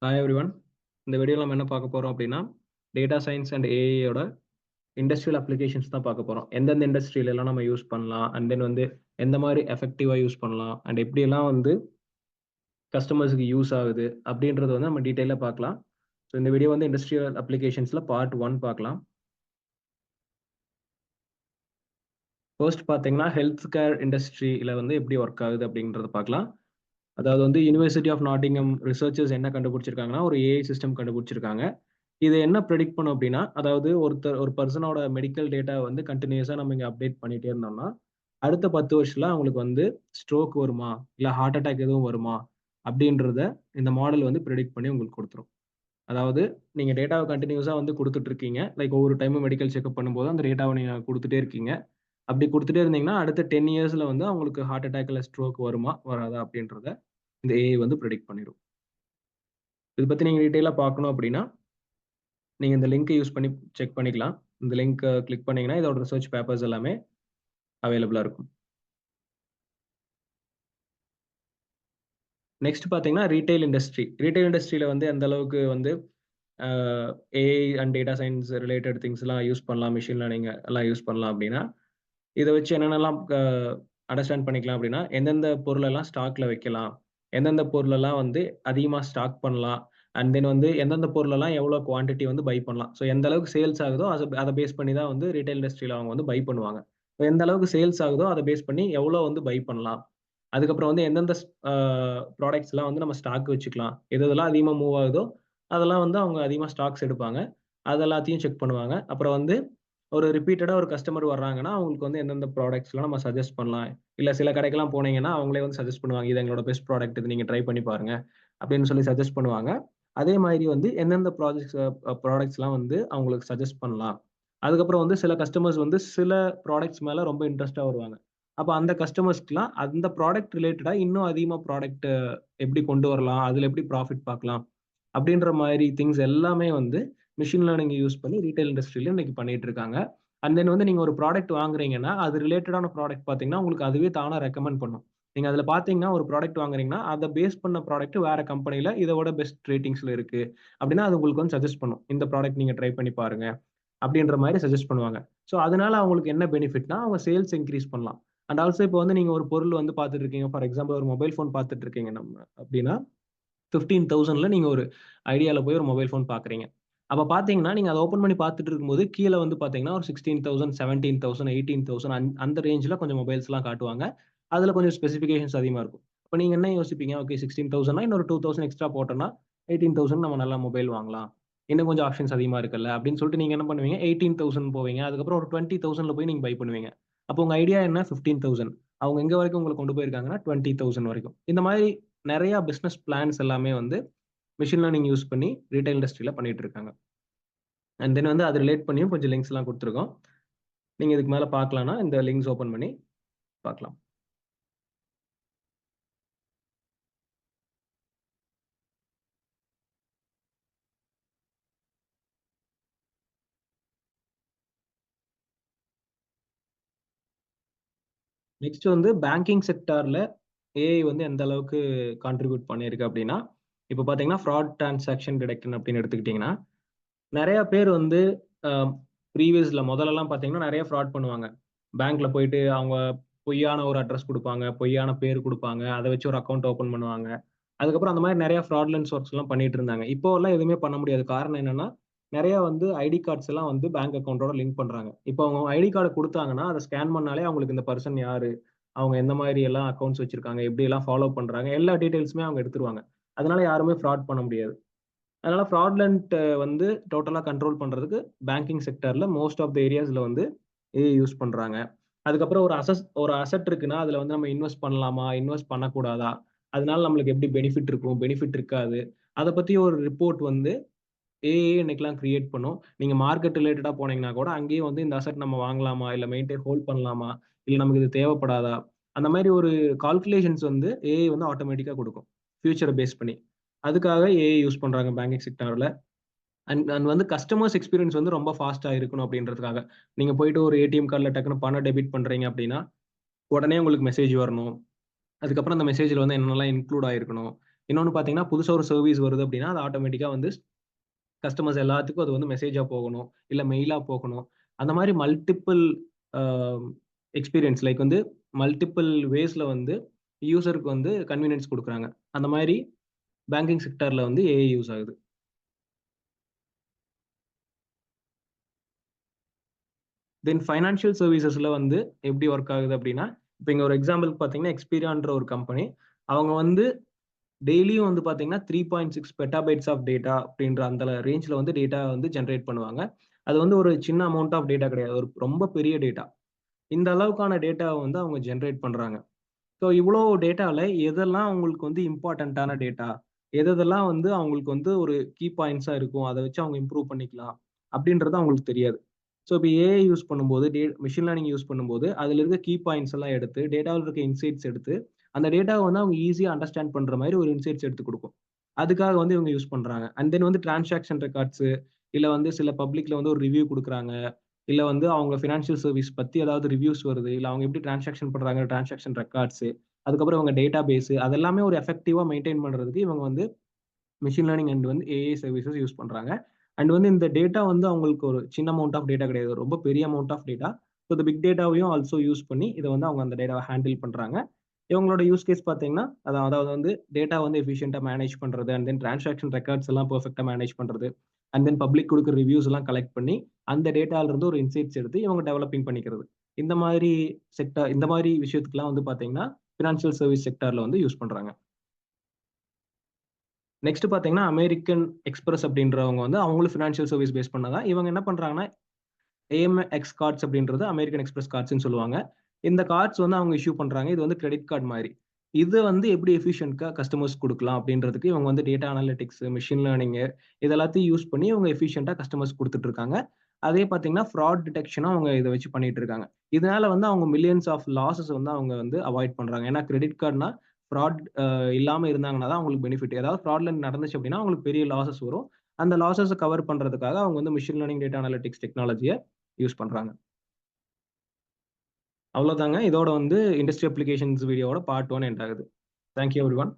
Hi everyone. இந்த வீடியோவில் நம்ம என்ன பார்க்க போகிறோம் அப்படின்னா டேட்டா சயின்ஸ் அண்ட் ஏஐயோட இண்டஸ்ட்ரியல் அப்ளிகேஷன்ஸ் தான் பார்க்க போகிறோம். எந்தெந்த இண்டஸ்ட்ரியிலலாம் நம்ம யூஸ் பண்ணலாம் அண்ட் தென் வந்து எந்த மாதிரி எஃபெக்டிவாக யூஸ் பண்ணலாம் அண்ட் எப்படியெல்லாம் வந்து கஸ்டமர்ஸுக்கு யூஸ் ஆகுது அப்படின்றது வந்து நம்ம டீட்டெயிலாக பார்க்கலாம். ஸோ இந்த வீடியோ வந்து இண்டஸ்ட்ரியல் அப்ளிகேஷன்ஸில் பார்ட் 1 பார்க்கலாம். ஃபர்ஸ்ட் பார்த்தீங்கன்னா ஹெல்த் கேர் இண்டஸ்ட்ரியில் வந்து எப்படி ஒர்க் ஆகுது அப்படின்றத பார்க்கலாம். அதாவது வந்து யூனிவர்சிட்டி ஆஃப் நாட்டிங்ஹாம் ரிசர்ச்சர்ஸ் என்ன கண்டுபிடிச்சிருக்காங்கன்னா ஒரு ஏஐ சிஸ்டம் கண்டுபிடிச்சிருக்காங்க. இது என்ன ப்ரெடிக்ட் பண்ணும் அப்படின்னா, அதாவது ஒரு பர்சனோட மெடிக்கல் டேட்டா வந்து கன்டினியூஸா நம்ம இங்க அப்டேட் பண்ணிட்டே இருந்தோம்னா, அடுத்த 10 வருஷத்துல அவங்களுக்கு வந்து ஸ்ட்ரோக் வருமா? இல்ல ஹார்ட் அட்டாக் எதுவும் வருமா? அப்படின்றத இந்த மாடல் வந்து ப்ரெடிக்ட் பண்ணி உங்களுக்கு குடுத்துரும். அதாவது நீங்க டேட்டாவ கன்டினியூஸா வந்து குடுத்துட்டு இருக்கீங்க. லைக் ஒவ்வொரு டைமும் மெடிக்கல் செக்கப் பண்ணும்போது அந்த டேட்டாவ நீங்க குடுத்துட்டே இருக்கீங்க. அப்படி குடுத்துட்டே இருந்தீங்கன்னா, அடுத்த 10 இயர்ஸ்ல வந்து அவங்களுக்கு ஹார்ட் அட்டாக் இல்ல ஸ்ட்ரோக் வருமா? வராதா? அப்படின்றத இந்த ஏஐ வந்து ப்ரெடிக்ட் பண்ணிரும். இத பத்தி நீங்க டீட்டெயிலா பார்க்கணும் அப்படின்னா, நீங்க இந்த லிங்க் யூஸ் பண்ணி செக் பண்ணிக்கலாம். இந்த லிங்க்க கிளிக் பண்ணீங்கன்னா, இதோட ரிசர்ச் பேப்பர்ஸ் எல்லாமே அவைலபிளா இருக்கும். நெக்ஸ்ட் பார்த்தீங்கன்னா, ரீட்டெயில் இண்டஸ்ட்ரி. ரீட்டெயில் இண்டஸ்ட்ரியில வந்து எந்த அளவுக்கு வந்து uh AI and data science related திங்ஸ்லாம் யூஸ் பண்ணலாம், மெஷின் லேர்னிங் எல்லாம் யூஸ் பண்ணலாம் அப்டின்னா, இத வச்சு என்னென்னலாம் அண்டர்ஸ்டாண்ட் பண்ணிக்கலாம் அப்டின்னா, எந்தெந்த பொருளெல்லாம் ஸ்டாக்ல வைக்கலாம், எந்தெந்த பொருளெல்லாம் வந்து அதிகமா ஸ்டாக் பண்ணலாம், அண்ட் தென் வந்து எந்தெந்த பொருளெல்லாம் எவ்வளோ குவான்டிட்டி வந்து பை பண்ணலாம். ஸோ எந்த அளவுக்கு சேல்ஸ் ஆகுதோ அத பேஸ் பண்ணி தான் வந்து ரீட்டெயில் இண்டஸ்ட்ரியில அவங்க வந்து பை பண்ணுவாங்க. எந்த அளவுக்கு சேல்ஸ் ஆகுதோ அத பேஸ் பண்ணி எவ்வளோ வந்து பை பண்ணலாம். அதுக்கப்புறம் வந்து எந்தெந்த ப்ராடக்ட்ஸ்லாம் வந்து நம்ம ஸ்டாக் வச்சுக்கலாம். எதெல்லாம் அதிகமா மூவ் ஆகுதோ, அதெல்லாம் வந்து அவங்க அதிகமா ஸ்டாக்ஸ் எடுப்பாங்க. அது எல்லாத்தையும் செக் பண்ணுவாங்க. அப்புறம் வந்து ஒரு ரிப்பீட்டடா ஒரு கஸ்டமர் வர்றாங்கன்னா, அவங்களுக்கு வந்து எந்தெந்த ப்ராடக்ட்ஸ்லாம் நம்ம சஜெஸ்ட் பண்ணலாம். இல்ல சில கடைக்கெல்லாம் போனீங்கன்னா, அவங்களே வந்து சஜெஸ்ட் பண்ணுவாங்க. இது எங்களோட பெஸ்ட் ப்ராடக்ட் இது நீங்க ட்ரை பண்ணி பாருங்க. அப்படின்னு சொல்லி சஜெஸ்ட் பண்ணுவாங்க. அதே மாதிரி வந்து எந்தெந்த ப்ராடக்ட்ஸ்லாம் வந்து அவங்களுக்கு சஜெஸ்ட் பண்ணலாம். அதுக்கப்புறம் வந்து சில கஸ்டமர்ஸ் வந்து சில ப்ராடக்ட்ஸ் மேல ரொம்ப இன்ட்ரெஸ்ட்டா வருவாங்க. அப்ப அந்த கஸ்டமர்ஸ்க்குலாம் அந்த ப்ராடக்ட் ரிலேட்டடா இன்னும் அதிகமா ப்ராடக்ட் எப்படி கொண்டு வரலாம்? அதுல எப்படி ப்ராஃபிட் பார்க்கலாம்? அப்படின்ற மாரி திங்ஸ் எல்லாமே வந்து மெஷின் லேர்னிங் யூஸ் பண்ணி ரீட்டெயில் இண்டஸ்ட்ரியில இன்னைக்கு பண்ணிட்டு இருக்காங்க. அண்ட் தென் வந்து நீங்க ஒரு ப்ராடக்ட் வாங்குறீங்கன்னா, அது ரிலேட்டடான ப்ராடக்ட் பார்த்தீங்கன்னா, உங்களுக்கு அதுவே தானா ரெக்கமெண்ட் பண்ணும். நீங்க அதுல பார்த்தீங்கன்னா, ஒரு ப்ராடக்ட் வாங்குறீங்கன்னா, அத பேஸ் பண்ண ப்ராடக்ட் வேற கம்பெனில இதோட பெஸ்ட் ரேட்டிங்ஸ்ல இருக்கு. அப்படின்னா, அது உங்களுக்கு வந்து சஜெஸ்ட் பண்ணும். இந்த ப்ராடக்ட் நீங்க ட்ரை பண்ணி பாருங்க. அப்படின்ற மாரி சஜெஸ்ட் பண்ணுவாங்க. ஸோ, அதனால அவங்களுக்கு என்ன பெனிஃபிட்னா, அவங்க சேல்ஸ் இன்கிரீஸ் பண்ணலாம். அண்ட் ஆல்சோ இப்போ வந்து நீங்க ஒரு பொருள் வந்து பார்த்துட்டு இருக்கீங்க. ஃபார் எக்ஸாம்பிள் ஒரு மொபைல் ஃபோன் பார்த்துட்டு இருக்கீங்க நம்ம அப்படின்னா 15,000ல நீங்க ஒரு ஐடியால போய் ஒரு மொபைல் ஃபோன் பார்க்குறீங்க. அப்ப பார்த்தீங்கன்னா, நீங்க அத ஓப்பன் பண்ணி பார்த்துட்டு இருக்கும்போது, கீழ வந்து பார்த்தீங்கன்னா, ஒரு 16,000, 17,000, 18,000 அந்த ரேஞ்சுல கொஞ்சம் மொபைல்ஸ்லாம் காட்டுவாங்க. அதுல கொஞ்சம் ஸ்பெசிஃபிகேஷன்ஸ் அதிகமா இருக்கும். இப்ப நீங்க என்ன யோசிப்பீங்க? ஓகே 16,000னா இன்னொரு 2,000 எக்ஸ்ட்ரா போட்டோம்னா, 18,000 நம்ம நல்ல மொபைல் வாங்கலாம். இன்னும் கொஞ்சம் ஆப்ஷன்ஸ் அதிகமா இருக்குல்ல, அப்படின்னு சொல்லிட்டு நீங்க என்ன பண்ணுவீங்க? 18,000 போவீங்க. அதுக்கப்புறம் ஒரு 20,000ல போய் நீங்க பை பண்ணுவீங்க. அப்போ உங்க ஐடியா என்ன? 15,000. அவங்க எங்க வரைக்கும் உங்கள கொண்டு போயிருக்காங்கன்னா, 20,000 வரைக்கும். இந்த மாரி நெறைய பிசினஸ் பிளான்ஸ் எல்லாமே வந்து மெஷின் லேர்னிங் யூஸ் பண்ணி ரீட்டெயில் இண்டஸ்ட்ரியில பண்ணிட்டு இருக்காங்க. அண்ட் தென் வந்து அது ரிலேட் பண்ணியும் கொஞ்சம் லிங்க்ஸ்லாம் குடுத்துருக்கோம். நீங்க இதுக்கு மேல பார்க்கலாம்னா, இந்த லிங்க்ஸ் ஓப்பன் பண்ணி பார்க்கலாம். நெக்ஸ்ட் வந்து பேங்கிங் செக்டார்ல ஏஐ வந்து எந்த அளவுக்கு கான்ட்ரிபியூட் பண்ணியிருக்கு அப்டின்னா, இப்ப பார்த்தீங்கன்னா, ஃப்ராட் டிரான்சாக்ஷன் டிடெக்ஷன் அப்டின்னு எடுத்துக்கிட்டீங்கன்னா, நெறைய பேர் வந்து அ முதல்லலாம் பார்த்தீங்கன்னா, நெறைய ஃப்ராட் பண்ணுவாங்க. பேங்க்ல போயிட்டு அவங்க பொய்யான ஒரு அட்ரஸ் குடுப்பாங்க, பொய்யான பேர் குடுப்பாங்க. அத வச்சு ஒரு அக்கவுண்ட் ஓப்பன் பண்ணுவாங்க. அதுக்கப்புறம் அந்த மாரி நெறைய ஃப்ராட்லன்ஸ் ஒர்க்ஸ்லாம் பண்ணிட்டு இருந்தாங்க. இப்போலாம் எதுவுமே பண்ண முடியாது. காரணம் என்னன்னா, நெறைய வந்து ஐடி கார்ட்ஸ் எல்லாம் வந்து பேங்க் அக்கவுண்டோட லிங்க் பண்றாங்க. இப்போ அவங்க ஐடி கார்ட குடுத்தாங்கன்னா, அத ஸ்கேன் பண்ணாலே அவங்களுக்கு இந்த பெர்சன் யாரு? அவங்க எந்த மாரி எல்லாம் அக்கவுண்ட்ஸ் வச்சிருக்காங்க? எப்படியெல்லாம் ஃபாலோ பண்றாங்க? எல்லா டீட்டெயில்ஸுமே அவங்க எடுத்துருவாங்க. அதனால யாருமே ஃப்ராட் பண்ண முடியாது. அதனால ஃப்ராட்லண்ட் வந்து டோட்டலா கண்ட்ரோல் பண்றதுக்கு பேங்கிங் செக்டார்ல மோஸ்ட் ஆஃப் த ஏரியாஸ்ல வந்து ஏஐ யூஸ் பண்றாங்க. அதுக்கப்புறம் ஒரு அசெட் இருக்குன்னா, அதுல வந்து நம்ம இன்வெஸ்ட் பண்ணலாமா? இன்வெஸ்ட் பண்ணக்கூடாதா? அதனால நம்மளுக்கு எப்படி பெனிஃபிட் இருக்கும்? பெனிஃபிட் இருக்காது. அத பத்தி ஒரு ரிப்போர்ட் வந்து ஏஐயே இன்னைக்கெல்லாம் கிரியேட் பண்ணும். நீங்க மார்க்கெட் ரிலேட்டடா போனீங்கன்னா கூட, அங்கேயே வந்து இந்த அசெட் நம்ம வாங்கலாமா? இல்ல ஹோல்ட் பண்ணலாமா? இல்ல நமக்கு இது தேவைப்படாதா? அந்த மாரி ஒரு கால்குலேஷன்ஸ் வந்து ஏஐ வந்து ஆட்டோமேட்டிக்கா குடுக்கும். ஃபியூச்சர பேஸ் பண்ணி. அதுக்காக ஏஐ யூஸ் பண்றாங்க பேங்கிங் செக்டார்ல. அண்ட் அண்ட் வந்து கஸ்டமர்ஸ் எக்ஸ்பீரியன்ஸ் வந்து ரொம்ப ஃபாஸ்ட்டா இருக்கணும் அப்படின்றதுக்காக. நீங்க போயிட்டு ஒரு ஏடிஎம் கார்ட்ல டக்குனு பணம் டெபிட் பண்றீங்க அப்படின்னா, உடனே உங்களுக்கு மெசேஜ் வரணும். அதுக்கப்புறம் அந்த மெசேஜ்ல வந்து என்னென்னலாம் இன்க்ளூட் ஆயிருக்கணும். இன்னொன்னு பார்த்தீங்கன்னா, புதுசா ஒரு சர்வீஸ் வருது அப்படின்னா, அது ஆட்டோமேட்டிக்கா வந்து கஸ்டமர்ஸ் எல்லாத்துக்கும் அது வந்து மெசேஜா போகணும். இல்ல மெயிலா போகணும். அந்த மாரி மல்டிபிள் அ எக்ஸ்பீரியன்ஸ் லைக் வந்து மல்டிபிள் வேஸ்ல வந்து யூசருக்கு வந்து கன்வீனியன்ஸ் குடுக்குறாங்க. அந்த மாரி பேங்கிங் செக்டார்ல வந்து ஏஐ யூஸ் ஆகுது. தென் ஃபைனான்ஷியல் சர்வீசஸ்ல வந்து எப்படி வொர்க் ஆகுது அப்படின்னா, இப்ப இங்க ஒரு எக்ஸாம்பிள்க்கு பார்த்தீங்கன்னா, எக்ஸ்பீரியான்ற ஒரு கம்பெனி. அவங்க வந்து டெய்லியும் வந்து பார்த்தீங்கன்னா, 3.6 பெட்டாபைட்ஸ் ஆஃப் டேட்டா அப்படின்ற அந்த ரேஞ்ச்ல வந்து டேட்டா வந்து ஜெனரேட் பண்ணுவாங்க. அது வந்து ஒரு சின்ன அமௌண்ட் ஆஃப் டேட்டா கிடையாது. ஒரு ரொம்ப பெரிய டேட்டா. இந்த அளவுக்கான டேட்டாவ வந்து அவங்க ஜெனரேட் பண்றாங்க. ஸோ இவ்ளோ டேட்டால எதெல்லாம் அவங்களுக்கு வந்து இம்பார்ட்டன்ட்டான டேட்டா, எதெல்லாம் வந்து அவங்களுக்கு வந்து ஒரு கீ பாயிண்ட்ஸா இருக்கும். அத வச்சு அவங்க இம்ப்ரூவ் பண்ணிக்கலாம். அப்படின்றது அவங்களுக்கு தெரியாது. ஸோ இப்ப ஏஐ யூஸ் பண்ணும்போது, மெஷின் லேர்னிங் யூஸ் பண்ணும்போது, அதுல இருக்க கீ பாயிண்ட்ஸ் எல்லாம் எடுத்து, டேட்டாவுல இருக்க இன்சைட்ஸ் எடுத்து, அந்த டேட்டாவ வந்து அவங்க ஈஸியா அண்டர்ஸ்டாண்ட் பண்ற மாரி ஒரு இன்சைட்ஸ் எடுத்து குடுக்கும். அதுக்காக வந்து இவங்க யூஸ் பண்றாங்க. அண்ட் தென் வந்து டிரான்சாக்ஷன் ரெக்கார்ட்ஸு, இல்ல வந்து சில பப்ளிக்ல வந்து ஒரு ரிவ்யூ குடுக்குறாங்க. இல்ல வந்து அவங்க பினான்சியல் சர்வீஸ் பத்தி ஏதாவது ரிவ்யூஸ் வருது. இல்ல அவங்க எப்படி டிரான்சாக்ஷன் பண்றாங்க, டிரான்சாக்ஷன் ரெக்கார்ட்ஸு, அதுக்கப்புறம் இவங்க டேட்டா பேஸ் அதெல்லாமே ஒரு எஃபெக்டிவா மெயின்டெயின் பண்றதுக்கு இவங்க வந்து மெஷின் லேர்னிங் அண்ட் வந்து ஏஐ சர்வீசஸ் யூஸ் பண்றாங்க. அண்ட் வந்து இந்த டேட்டா வந்து அவங்களுக்கு ஒரு சின்ன அமௌண்ட் ஆஃப் டேட்டா கிடையாது. ரொம்ப பெரிய அமௌண்ட் ஆஃப் டேட்டா. ஸோ இந்த பிக் டேட்டாவையும் ஆல்சோ யூஸ் பண்ணி இத வந்து அவங்க அந்த டேட்டாவ ஹேண்டில் பண்றாங்க. இவங்களோட யூஸ் கேஸ் பார்த்தீங்கன்னா, அதாவது வந்து டேட்டா வந்து எஃபிஷியன்ட்டா மேனேஜ் பண்றது, அண்ட் தென் டிரான்சாக்ஷன் ரெக்கார்ட்ஸ் எல்லாம் பெர்ஃபெக்ட்டா மேனேஜ் பண்றது, அண்ட் தென் பப்ளிக் குடுக்குற ரிவ்யூஸ் எல்லாம் கலெக்ட் பண்ணி, அந்த டேட்டால இருந்து ஒரு இன்சைட்ஸ் எடுத்து இவங்க டெவலப்பிங் பண்ணிக்கிறது. இந்த மாரி விஷயத்துக்குலாம் வந்து பார்த்தீங்கன்னா, பினான்சியல் சர்வீஸ் செக்டார்ல வந்து யூஸ் பண்றாங்க. நெக்ஸ்ட் பார்த்தீங்கன்னா, அமெரிக்கன் எக்ஸ்பிரஸ் அப்படின்றவங்க வந்து அவங்களும் பினான்சியல் சர்வீஸ் பேஸ் பண்ணதான். இவங்க என்ன பண்றாங்கன்னா, ஏஎம்எக்ஸ் கார்ட்ஸ் அப்படின்றது அமெரிக்கன் எக்ஸ்பிரஸ் கார்ட்ஸ்ன்னு சொல்லுவாங்க. இந்த கார்ட்ஸ் வந்து அவங்க இஷ்யூ பண்றாங்க. இது வந்து கிரெடிட் கார்ட் மாரி. இது வந்து எப்படி எஃபிஷியன்ட்டா கஸ்டமர்ஸ் குடுக்கலாம் அப்படின்றதுக்கு இவங்க வந்து டேட்டா அனலிட்டிக்ஸ், மெஷின் லேர்னிங் இது எல்லாத்தையும் யூஸ் பண்ணி இவங்க எஃபிஷியன்ட்டா கஸ்டமர்ஸ்க்கு குடுத்துட்டு இருக்காங்க. அதே பார்த்தீங்கன்னா, ஃப்ராட் டிடெக்ஷனும் அவங்க இத வச்சு பண்ணிட்டு இருக்காங்க. இதனால வந்து அவங்க மில்லியன்ஸ் ஆஃப் லாஸஸ் வந்து அவங்க வந்து அவாய்ட் பண்றாங்க. ஏன்னா கிரெடிட் கார்ட்னா ஃப்ராட் இல்லாம இருந்தாங்கன்னா தான் அவங்களுக்கு பெனிஃபிட். ஏதாவது ஃப்ராட்லெண்ட் நடந்துச்சு அப்படின்னா, அவங்களுக்கு பெரிய லாஸஸ் வரும். அந்த லாஸஸ கவர் பண்றதுக்காக அவங்க வந்து மெஷின் லேர்னிங், டேட்டா அனலிட்டிக்ஸ் டெக்னாலஜிய யூஸ் பண்றாங்க. அவ்வளோதாங்க. இதோட வந்து இண்டஸ்ட்ரி அப்ளிகேஷன்ஸ் வீடியோவோட பார்ட் 1 எண்ட் ஆகுது. Thank you எவரிஒன்.